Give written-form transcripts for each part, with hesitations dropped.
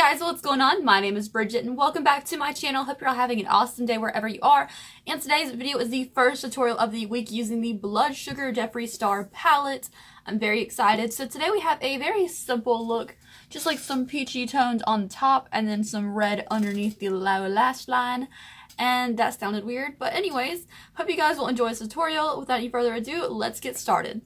guys, what's going on? My name is Bridgette and welcome back to my channel. Hope you're all having an awesome day wherever you are. And today's video is the first tutorial of the week using the Blood Sugar Jeffree Star palette. I'm very excited. So today we have a very simple look, just like some peachy tones on the top and then some red underneath the lower lash line. And that sounded weird, but anyways, hope you guys will enjoy this tutorial. Without any further ado, let's get started.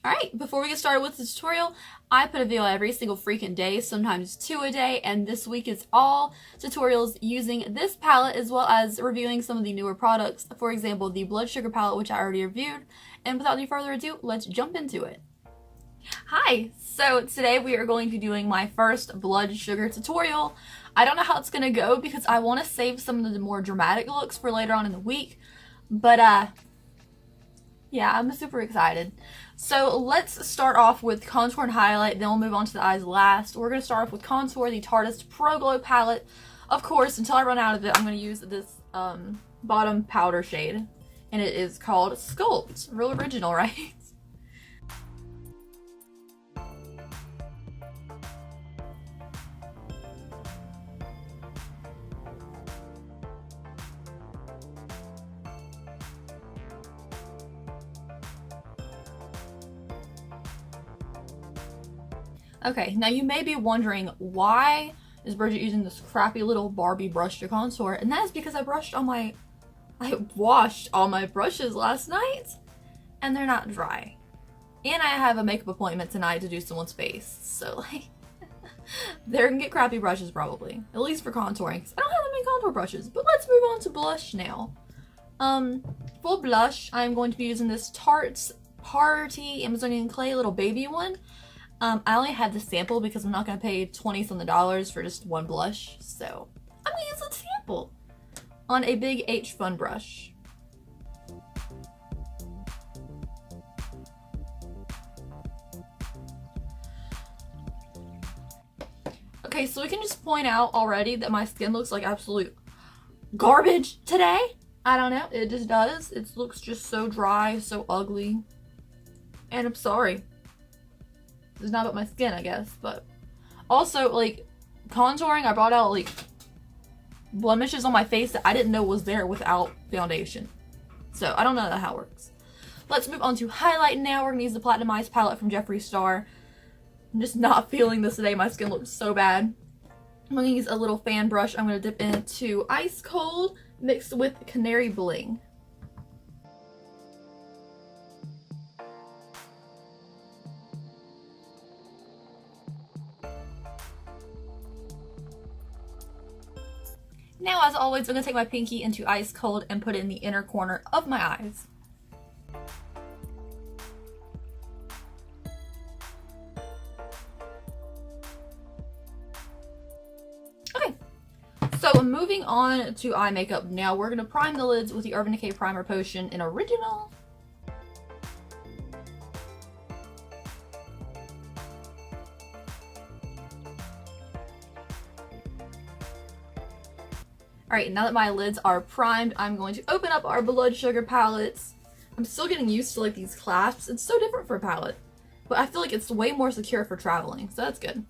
Alright, before we get started with the tutorial, I put a video every single freaking day, sometimes 2 a day, and this week is all tutorials using this palette as well as reviewing some of the newer products. For example, the Blood Sugar palette, which I already reviewed. And without any further ado, let's jump into it. Hi! So today we are going to be doing my first Blood Sugar tutorial. I don't know how it's going to go because I want to save some of the more dramatic looks for later on in the week. But, yeah, I'm super excited. So let's start off with contour and highlight, then we'll move on to the eyes last. We're going to start off with contour, the Tarteist Pro Glow palette. Of course, until I run out of it, I'm going to use this bottom powder shade. And it is called Sculpt. Real original, right? Okay, now you may be wondering, why is Bridgette using this crappy little Barbie brush to contour? And that is because I washed all my brushes last night, and they're not dry. And I have a makeup appointment tonight to do someone's face, so like, they're gonna get crappy brushes probably, at least for contouring, because I don't have that many contour brushes. But let's move on to blush now. For blush, I'm going to be using this Tarte Paaarty Amazonian Clay little baby one. I only have the sample because I'm not going to pay $20 for just one blush, so I'm going to use a sample on a big H Fun brush. Okay, so we can just point out already that my skin looks like absolute garbage today. I don't know, it just does. It looks just so dry, so ugly, and I'm sorry. It's not about my skin, I guess, but also, like, contouring, I brought out, like, blemishes on my face that I didn't know was there without foundation. So, I don't know how it works. Let's move on to highlight now. We're going to use the Platinum Ice palette from Jeffree Star. I'm just not feeling this today. My skin looks so bad. I'm going to use a little fan brush. I'm going to dip into Ice Cold mixed with Canary Bling. Now, as always, I'm going to take my pinky into Ice Cold and put it in the inner corner of my eyes. Okay, so moving on to eye makeup now, we're going to prime the lids with the Urban Decay Primer Potion in Original. Alright, now that my lids are primed, I'm going to open up our Blood Sugar palettes. I'm still getting used to like these clasps. It's so different for a palette, but I feel like it's way more secure for traveling, so that's good.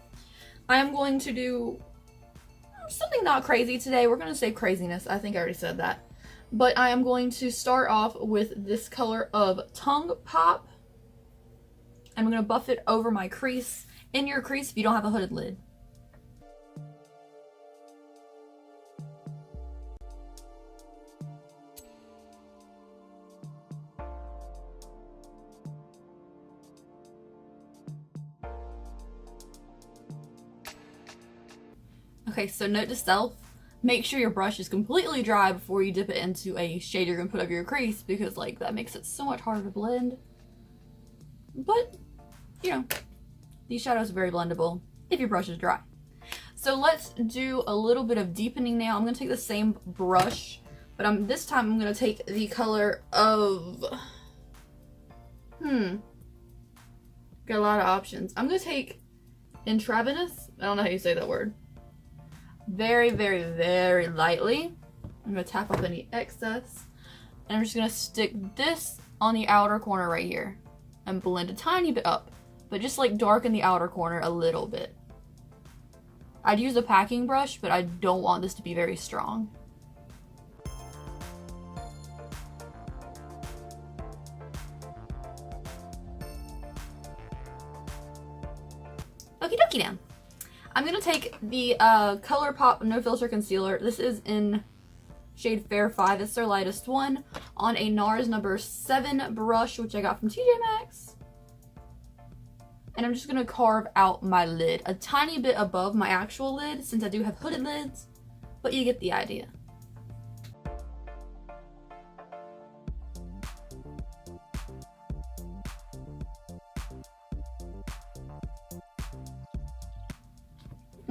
I am going to do something not crazy today. We're going to say craziness. I think I already said that. But I am going to start off with this color of Tongue Pop. And I'm going to buff it over my crease, in your crease if you don't have a hooded lid. Okay, so note to self, make sure your brush is completely dry before you dip it into a shade you're going to put over your crease, because like that makes it so much harder to blend. But, you know, these shadows are very blendable if your brush is dry. So let's do a little bit of deepening now. I'm going to take the same brush, but this time I'm going to take the color of, got a lot of options. I'm going to take Intravenous. I don't know how you say that word. Very, very, very lightly. I'm going to tap up any excess. And I'm just going to stick this on the outer corner right here. And blend a tiny bit up. But just like darken the outer corner a little bit. I'd use a packing brush, but I don't want this to be very strong. Okie dokie now. I'm going to take the Colourpop No Filter Concealer. This is in shade Fair 5. It's their lightest one. On a NARS number 7 brush, which I got from TJ Maxx. And I'm just going to carve out my lid a tiny bit above my actual lid, since I do have hooded lids. But you get the idea.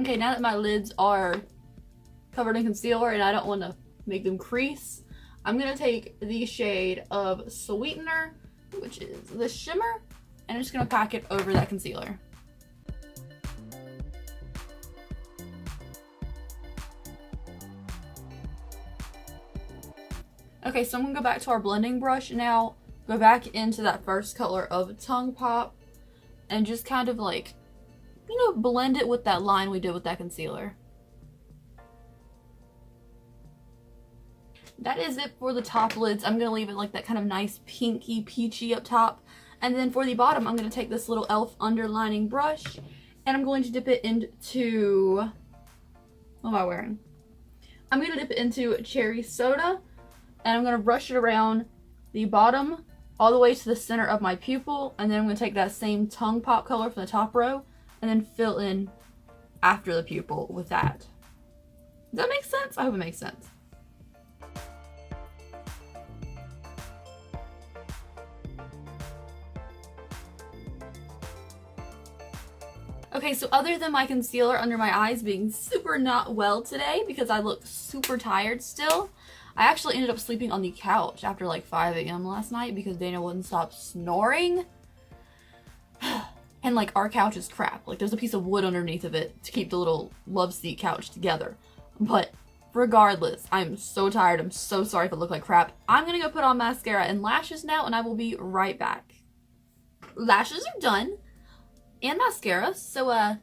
Okay, now that my lids are covered in concealer and I don't want to make them crease, I'm going to take the shade of Sweetener, which is the shimmer, and I'm just going to pack it over that concealer. Okay, so I'm going to go back to our blending brush now, go back into that first color of Tongue Pop, and just kind of like, you know, blend it with that line we did with that concealer. That is it for the top lids. I'm going to leave it like that kind of nice pinky peachy up top. And then for the bottom, I'm going to take this little e.l.f. underlining brush and I'm going to dip it into, what am I wearing? I'm going to dip it into Cherry Soda and I'm going to brush it around the bottom all the way to the center of my pupil. And then I'm going to take that same Tongue Pop color from the top row and then fill in after the pupil with that. Does that make sense? I hope it makes sense. Okay, so other than my concealer under my eyes being super not well today because I look super tired still, I actually ended up sleeping on the couch after like 5 a.m. last night because Dana wouldn't stop snoring. And like our couch is crap. Like there's a piece of wood underneath of it to keep the little love seat couch together. But regardless, I'm so tired. I'm so sorry if it looked like crap. I'm gonna go put on mascara and lashes now and I will be right back. Lashes are done. And mascara, so I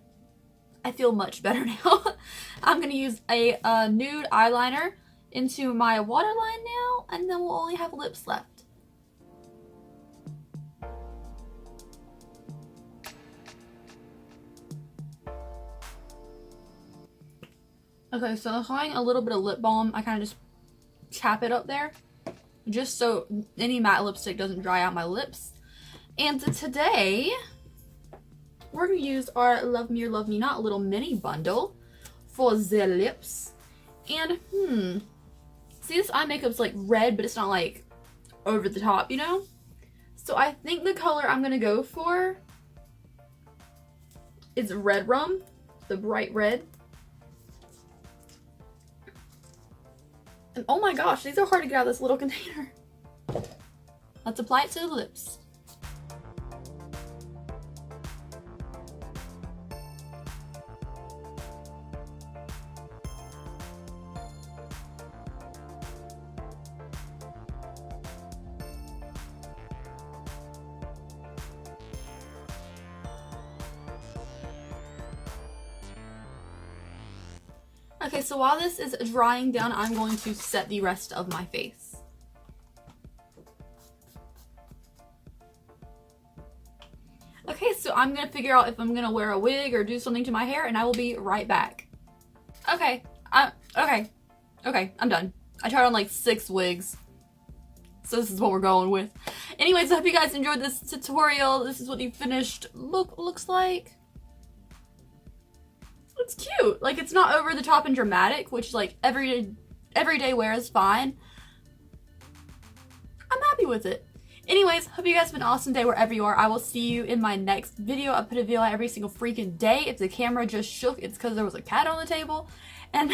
feel much better now. I'm gonna use a nude eyeliner into my waterline now, and then we'll only have lips left. Okay, so applying a little bit of lip balm, I kind of just tap it up there, just so any matte lipstick doesn't dry out my lips. And today, we're going to use our Love Me or Love Me Not little mini bundle for the lips. And, see, this eye makeup's like red, but it's not like over the top, you know? So I think the color I'm going to go for is Redrum, the bright red. And oh my gosh, these are hard to get out of this little container. Let's apply it to the lips. Okay, so while this is drying down, I'm going to set the rest of my face. Okay, so I'm going to figure out if I'm going to wear a wig or do something to my hair, and I will be right back. Okay, I'm done. I tried on like 6 wigs, so this is what we're going with. Anyways, I hope you guys enjoyed this tutorial. This is what the finished look looks like. It's cute. Like, it's not over the top and dramatic, which like everyday wear is fine. I'm happy with it. Anyways, hope you guys have an awesome day wherever you are. I will see you in my next video. I put a video out every single freaking day. If the camera just shook, it's because there was a cat on the table. And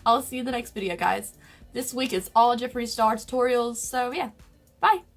I'll see you in the next video, guys. This week is all Jeffree Star tutorials, so yeah. Bye!